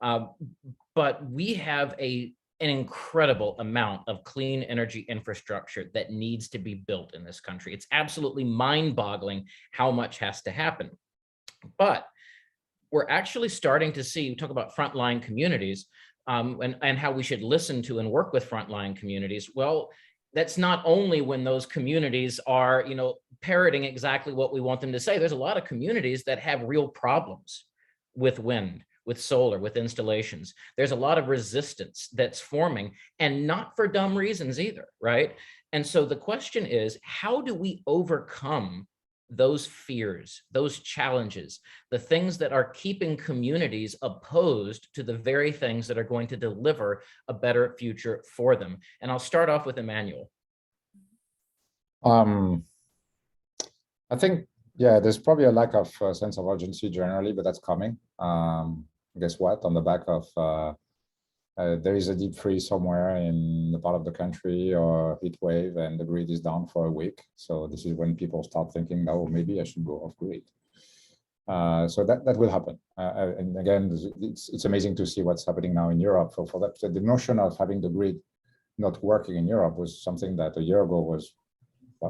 But we have an incredible amount of clean energy infrastructure that needs to be built in this country. It's absolutely mind-boggling how much has to happen. But we're actually starting to see, we talk about frontline communities, and how we should listen to and work with frontline communities. Well, that's not only when those communities are, parroting exactly what we want them to say. There's a lot of communities that have real problems with wind, with solar, with installations. There's a lot of resistance that's forming, and not for dumb reasons either, right? And so the question is, how do we overcome those fears, those challenges, the things that are keeping communities opposed to the very things that are going to deliver a better future for them? And I'll start off with Emmanuel. I think, yeah, there's probably a lack of sense of urgency generally, but that's coming. Guess what? On the back of there is a deep freeze somewhere in the part of the country or heat wave, and the grid is down for a week. So this is when people start thinking, oh, maybe I should go off grid. So that will happen. And again, it's amazing to see what's happening now in Europe. For that, the notion of having the grid not working in Europe was something that a year ago was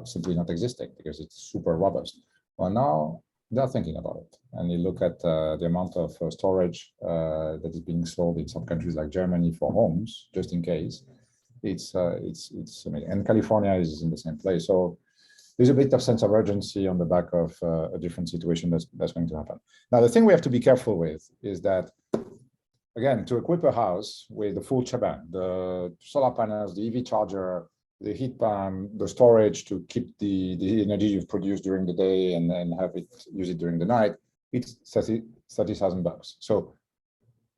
simply not existing because it's super robust. Well, now they're thinking about it. And you look at the amount of storage that is being sold in some countries like Germany for homes, just in case. It's amazing. And California is in the same place. So there's a bit of sense of urgency on the back of a different situation that's going to happen. Now, the thing we have to be careful with is that, again, to equip a house with the full shebang, the solar panels, the EV charger, the heat pump, the storage to keep the energy you've produced during the day and then use it during the night, it's $30,000. So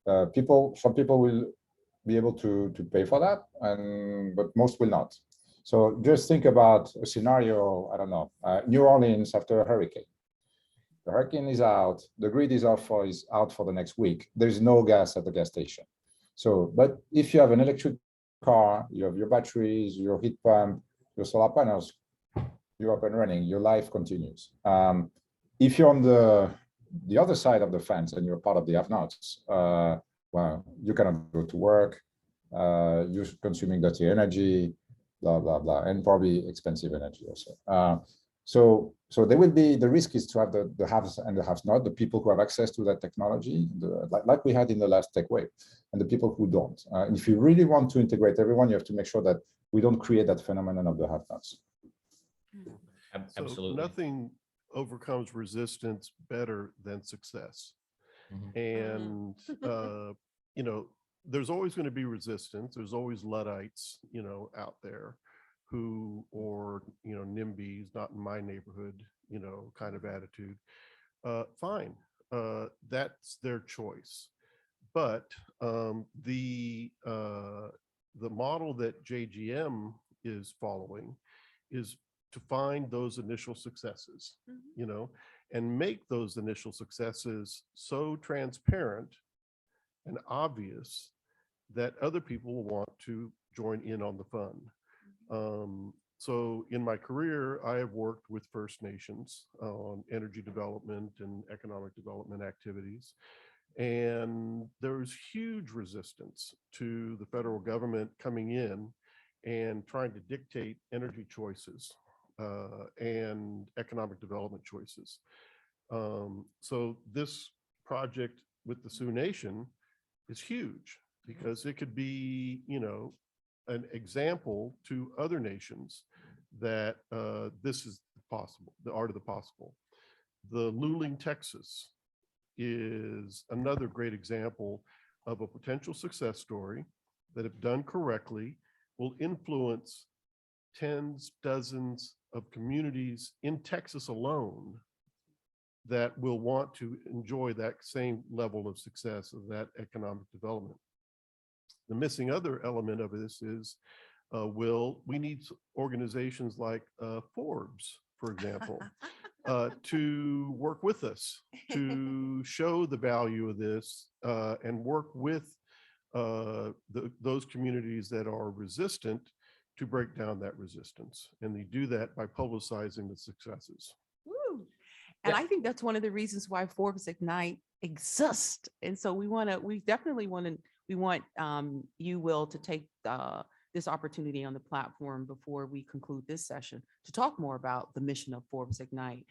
some people will be able to pay for that, but most will not. So just think about a scenario, I don't know, New Orleans after a hurricane. The hurricane is out, the grid is out for the next week. There's no gas at the gas station. So, but if you have an electric car, you have your batteries, your heat pump, your solar panels, you're up and running, your life continues. If you're on the other side of the fence and you're part of the have-nots, well, you cannot go to work, you're consuming dirty energy, blah, blah, blah, and probably expensive energy also. So there will be, the risk is to have the haves and the have-not, the people who have access to that technology, like we had in the last tech wave, and the people who don't. And if you really want to integrate everyone, you have to make sure that we don't create that phenomenon of the have-nots. Absolutely. So nothing overcomes resistance better than success. And, you know, there's always going to be resistance. There's always Luddites, you know, out there who, or, you know, NIMBYs, not in my neighborhood, you know, kind of attitude. Fine. That's their choice. But the model that JGM is following is to find those initial successes, you know, and make those initial successes so transparent and obvious that other people will want to join in on the fun. So in my career, I have worked with First Nations on energy development and economic development activities. And there's huge resistance to the federal government coming in and trying to dictate energy choices and economic development choices. So this project with the Sioux Nation is huge because it could be, you know, an example to other nations that this is possible, the art of the possible. The Luling, Texas is another great example of a potential success story that, if done correctly, will influence tens, dozens of communities in Texas alone that will want to enjoy that same level of success of that economic development. The missing other element of this is, we need organizations like Forbes, for example, to work with us, to show the value of this and work with those communities that are resistant to break down that resistance. And they do that by publicizing the successes. Woo. And I think that's one of the reasons why Forbes Ignite exists. And so we want you, Will, to take this opportunity on the platform before we conclude this session to talk more about the mission of Forbes Ignite.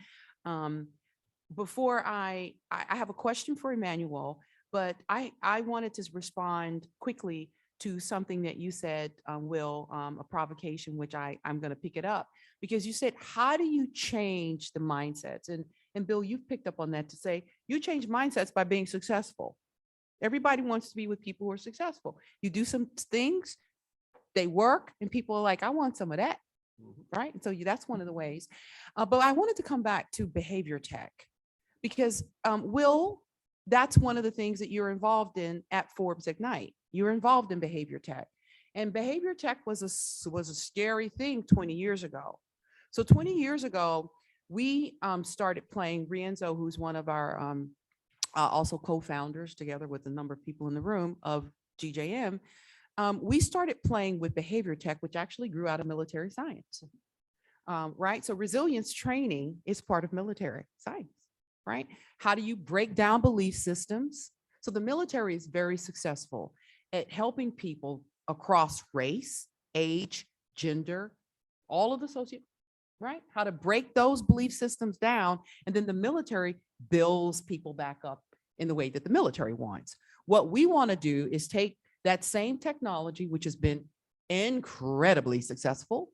Before I have a question for Emmanuel, but I wanted to respond quickly to something that you said, Will, a provocation, which I'm going to pick it up, because you said, how do you change the mindsets? And Bill, you've picked up on that to say, you change mindsets by being successful. Everybody wants to be with people who are successful. You do some things, they work, and people are like, I want some of that, right? And so that's one of the ways. But I wanted to come back to behavior tech, because Will, that's one of the things that you're involved in at Forbes Ignite. You're involved in behavior tech, and behavior tech was a scary thing 20 years ago. So 20 years ago, we started playing. Rienzo, who's one of our also co-founders, together with a number of people in the room, of GJM, we started playing with behavior tech, which actually grew out of military science, right? So resilience training is part of military science, right? How do you break down belief systems? So the military is very successful at helping people across race, age, gender, all of the right? How to break those belief systems down. And then the military builds people back up in the way that the military wants. What we want to do is take that same technology, which has been incredibly successful,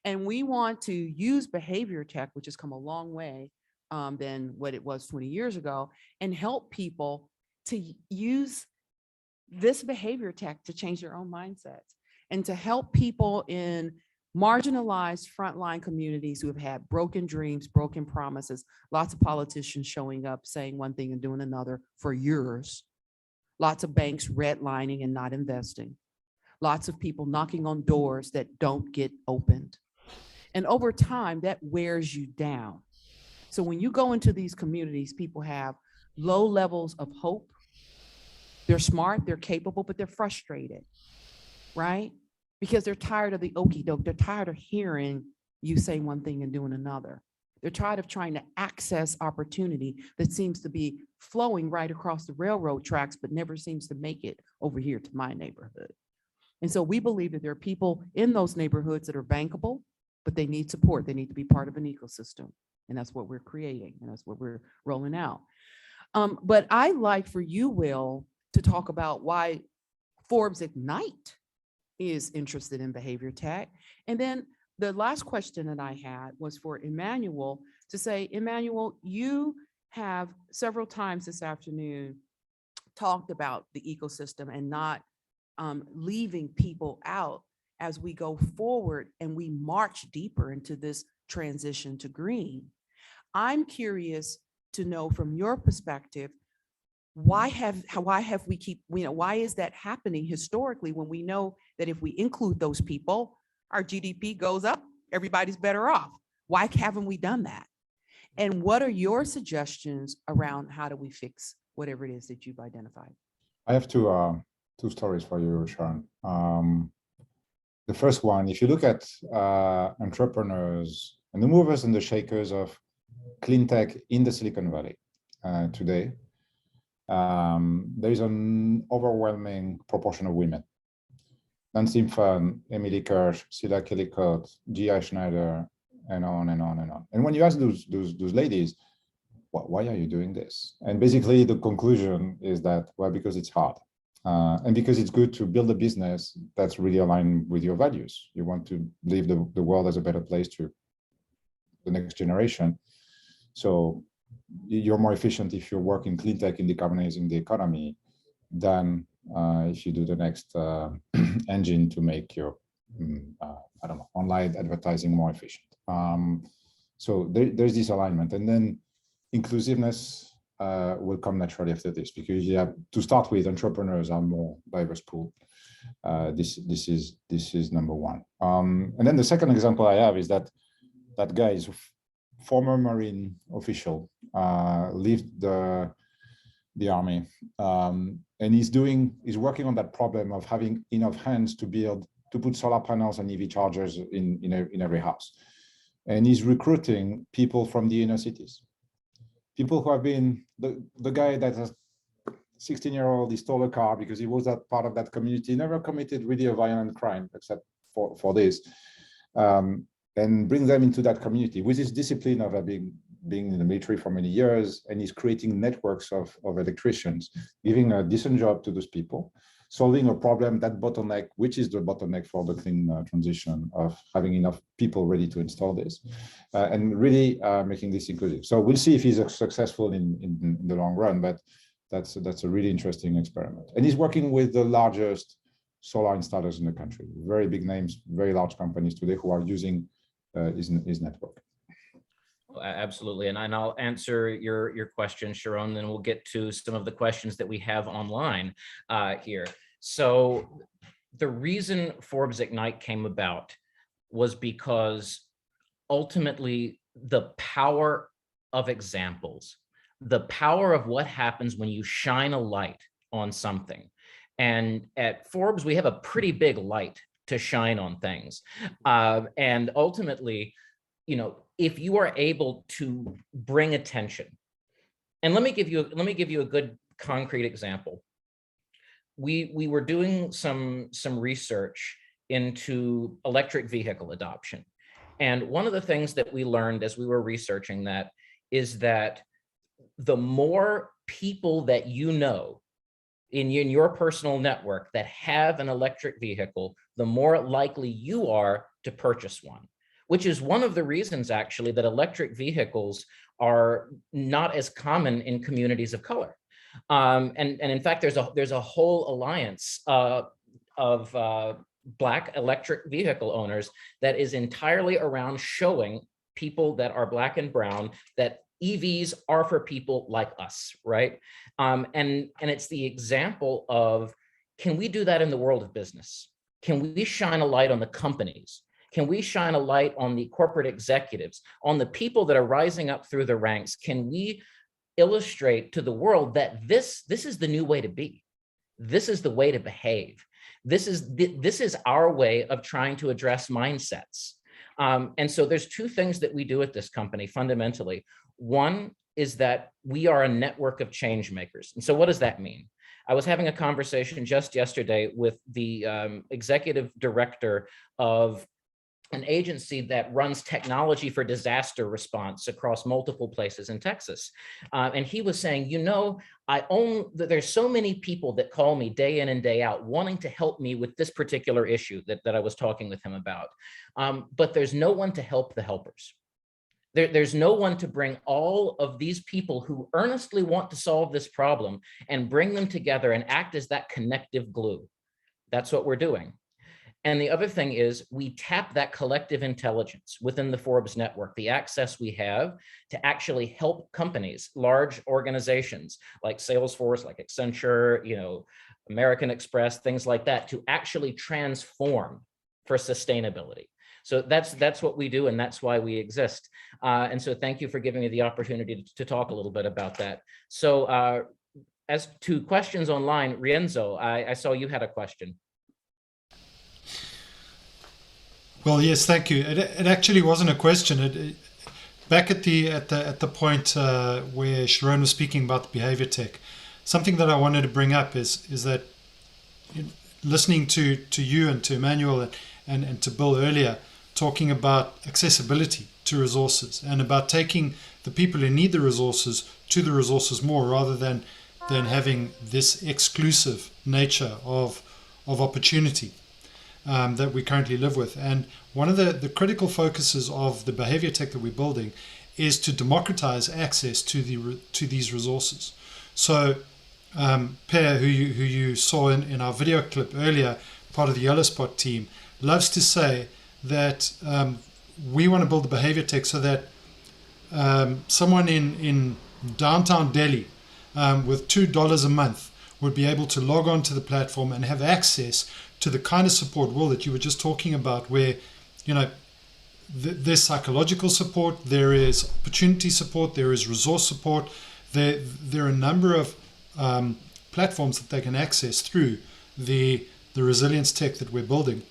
and we want to use behavior tech, which has come a long way than what it was 20 years ago, and help people to use this behavior tech to change their own mindsets and to help people in marginalized frontline communities who have had broken dreams, broken promises, lots of politicians showing up saying one thing and doing another for years, lots of banks redlining and not investing, lots of people knocking on doors that don't get opened. And over time, that wears you down. So when you go into these communities, people have low levels of hope. They're smart, they're capable, but they're frustrated, right? Because they're tired of the okie doke. They're tired of hearing you say one thing and doing another. They're tired of trying to access opportunity that seems to be flowing right across the railroad tracks, but never seems to make it over here to my neighborhood. And so we believe that there are people in those neighborhoods that are bankable, but they need support. They need to be part of an ecosystem. And that's what we're creating. And that's what we're rolling out. But I'd like for you, Will, to talk about why Forbes Ignite is interested in behavior tech. And then the last question that I had was for Emmanuel to say, Emmanuel, you have several times this afternoon talked about the ecosystem and not leaving people out as we go forward and we march deeper into this transition to green. I'm curious to know from your perspective, why is that happening historically when we know that if we include those people, our GDP goes up, everybody's better off? Why haven't we done that? And what are your suggestions around how do we fix whatever it is that you've identified? I have two stories for you, Sharon. The first one, if you look at entrepreneurs and the movers and the shakers of clean tech in the Silicon Valley today, there is an overwhelming proportion of women. Nancy Fan, Emily Kirsch, Sila Kellycott, G.I. Schneider, and on and on and on. And when you ask those ladies, why are you doing this? And basically the conclusion is that, well, because it's hard. And because it's good to build a business that's really aligned with your values. You want to leave the world as a better place to the next generation. So you're more efficient if you work in clean tech in decarbonizing the economy than if you do the next engine to make your, I don't know, online advertising more efficient. So there's this alignment. And then inclusiveness will come naturally after this, because you have to start with, entrepreneurs are more diverse pool. This is number one. And then the second example I have is that guy is a former Marine official, left the army, and he's working on that problem of having enough hands to put solar panels and EV chargers in every house. And he's recruiting people from the inner cities. People who have been, the guy that has 16-year-old, he stole a car because he was that part of that community, never committed really a violent crime except for this, and bring them into that community with his discipline of being in the military for many years, and he's creating networks of electricians, giving a decent job to those people, solving a problem, that bottleneck, which is the bottleneck for the clean transition of having enough people ready to install this, and really making this inclusive. So we'll see if he's successful in the long run, but that's a really interesting experiment. And he's working with the largest solar installers in the country, very big names, very large companies today who are using his network. Absolutely. And I'll answer your question, Sharon, then we'll get to some of the questions that we have online here. So the reason Forbes Ignite came about was because ultimately the power of examples, the power of what happens when you shine a light on something. And at Forbes, we have a pretty big light to shine on things. And ultimately, you know, if you are able to bring attention, and let me give you a good concrete example. We were doing some research into electric vehicle adoption, And one of the things that we learned as we were researching that is that the more people that you know in your personal network that have an electric vehicle, the more likely you are to purchase one, which is one of the reasons actually that electric vehicles are not as common in communities of color. And in fact, there's a whole alliance of Black electric vehicle owners that is entirely around showing people that are Black and brown that EVs are for people like us, right? And it's the example of, can we do that in the world of business? Can we shine a light on the companies? Can we shine a light on the corporate executives, on the people that are rising up through the ranks? Can we illustrate to the world that this is the new way to be? This is the way to behave. This is our way of trying to address mindsets. And so there's two things that we do at this company fundamentally. One is that we are a network of change makers. And so what does that mean? I was having a conversation just yesterday with the executive director of an agency that runs technology for disaster response across multiple places in Texas. And he was saying, you know, there's so many people that call me day in and day out wanting to help me with this particular issue that I was talking with him about. But there's no one to help the helpers. There's no one to bring all of these people who earnestly want to solve this problem and bring them together and act as that connective glue. That's what we're doing. And the other thing is we tap that collective intelligence within the Forbes network, the access we have to actually help companies, large organizations like Salesforce, like Accenture, you know, American Express, things like that, to actually transform for sustainability. So that's what we do, and that's why we exist. And so thank you for giving me the opportunity to talk a little bit about that. So as to questions online, Rienzo, I saw you had a question. Well, yes, thank you. It actually wasn't a question. Back at the point where Sharon was speaking about the behavior tech, something that I wanted to bring up is that listening to you and to Emmanuel and to Bill earlier, talking about accessibility to resources and about taking the people who need the resources to the resources more, rather than having this exclusive nature of opportunity that we currently live with. And one of the critical focuses of the behavior tech that we're building is to democratize access to these resources. So Per, who you saw in our video clip earlier, part of the Yellow Spot team, loves to say that we want to build the behavior tech so that someone in downtown Delhi with $2 a month would be able to log on to the platform and have access to the kind of support, Will, that you were just talking about, where, you know, there's psychological support, there is opportunity support, there is resource support, there are a number of platforms that they can access through the resilience tech that we're building.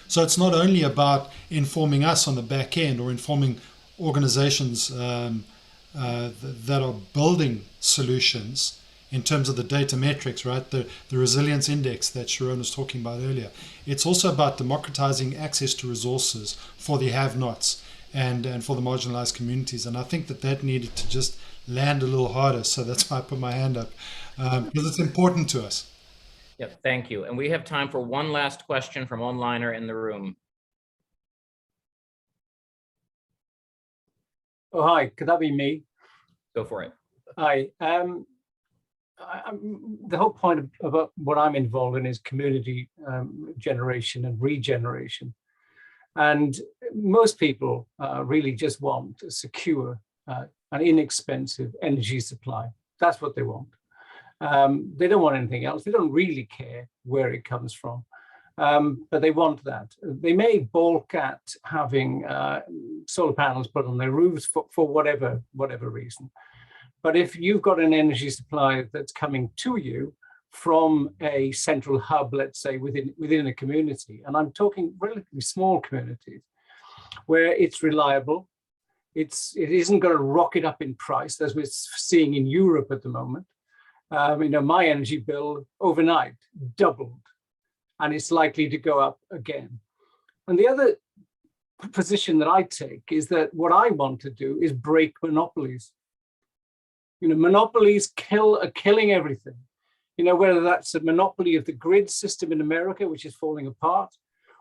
So it's not only about informing us on the back end or informing organizations that are building solutions in terms of the data metrics, right? The resilience index that Sharon was talking about earlier. It's also about democratizing access to resources for the have-nots and for the marginalized communities. And I think that needed to just land a little harder. So that's why I put my hand up, because it's important to us. Yep, thank you. And we have time for one last question from onliner in the room. Oh, hi, could that be me? Go for it. Hi. The whole point about what I'm involved in is community generation and regeneration. And most people really just want a secure and inexpensive energy supply. That's what they want. They don't want anything else. They don't really care where it comes from, but they want that. They may balk at having solar panels put on their roofs for whatever reason. But if you've got an energy supply that's coming to you from a central hub, let's say within a community, and I'm talking relatively small communities, where it's reliable, it isn't going to rocket up in price as we're seeing in Europe at the moment. You know, my energy bill overnight doubled, and it's likely to go up again. And the other position that I take is that what I want to do is break monopolies. You know, monopolies are killing everything. You know, whether that's a monopoly of the grid system in America, which is falling apart,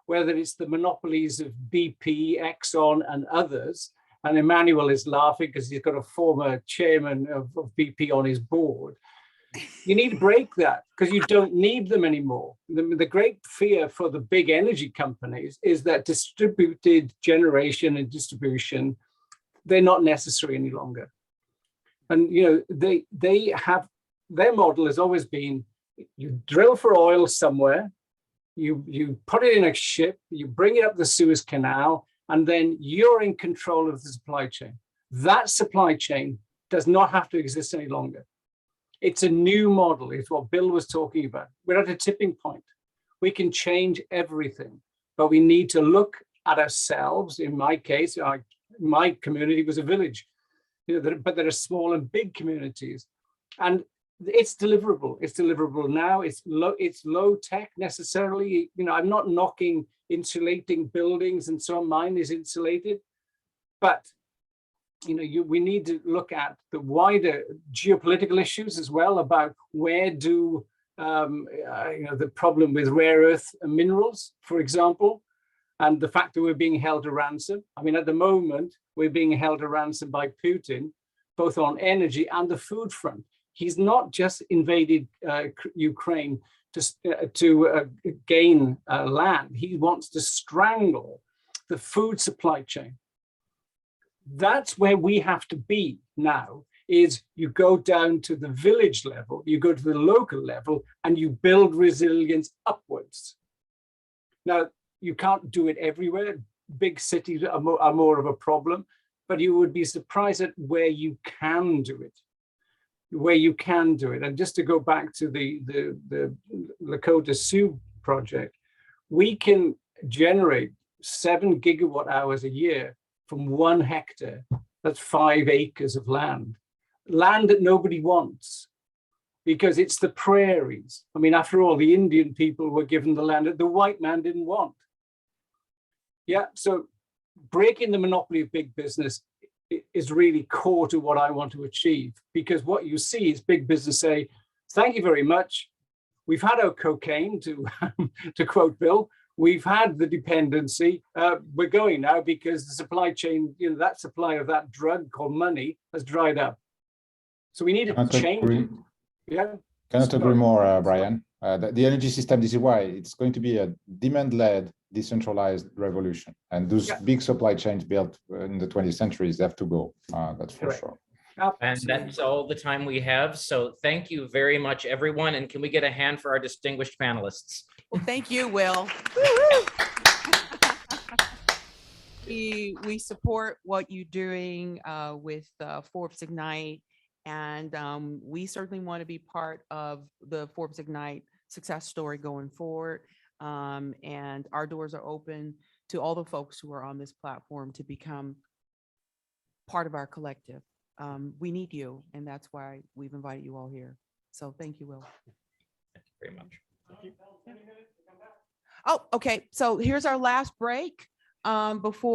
whether it's the monopolies of BP, Exxon, and others. And Emmanuel is laughing because he's got a former chairman of BP on his board. You need to break that because you don't need them anymore. The great fear for the big energy companies is that distributed generation and distribution, they're not necessary any longer. And, you know, they have, their model has always been, you drill for oil somewhere, you put it in a ship, you bring it up the Suez Canal, and then you're in control of the supply chain. That supply chain does not have to exist any longer. It's a new model. It's what Bill was talking about. We're at a tipping point. We can change everything, but we need to look at ourselves. In my case, my community was a village, you know, but there are small and big communities, and it's deliverable. It's deliverable now. It's low tech necessarily. You know, I'm not knocking insulating buildings and so on. Mine is insulated, but you know, we need to look at the wider geopolitical issues as well about where do you know, the problem with rare earth minerals, for example, and the fact that we're being held to ransom. I mean, at the moment, we're being held to ransom by Putin, both on energy and the food front. He's not just invaded Ukraine to gain land. He wants to strangle the food supply chain. That's where we have to be now, is you go down to the village level, you go to the local level, and you build resilience upwards. Now, you can't do it everywhere. Big cities are more of a problem, but you would be surprised at where you can do it. And just to go back to the Lakota Sioux project, we can generate 7 gigawatt hours a year from 1 hectare. That's 5 acres of land that nobody wants, because it's the prairies. I mean, after all, the Indian people were given the land that the white man didn't want. Yeah, so breaking the monopoly of big business is really core to what I want to achieve, because what you see is big business say, thank you very much. We've had our cocaine, to quote Bill. We've had the dependency. We're going now because the supply chain, you know, that supply of that drug called money has dried up. So we need to change it. Yeah. Cannot agree more, Brian. The energy system, this is why it's going to be a demand-led, decentralized revolution. And those big supply chains built in the 20th centuries have to go. That's for sure. And that's all the time we have. So thank you very much, everyone. And can we get a hand for our distinguished panelists? Well, thank you, Will. We support what you're doing with Forbes Ignite, and we certainly want to be part of the Forbes Ignite success story going forward. And our doors are open to all the folks who are on this platform to become part of our collective. We need you, and that's why we've invited you all here. So thank you, Will. Thank you very much. Oh, okay. So here's our last break before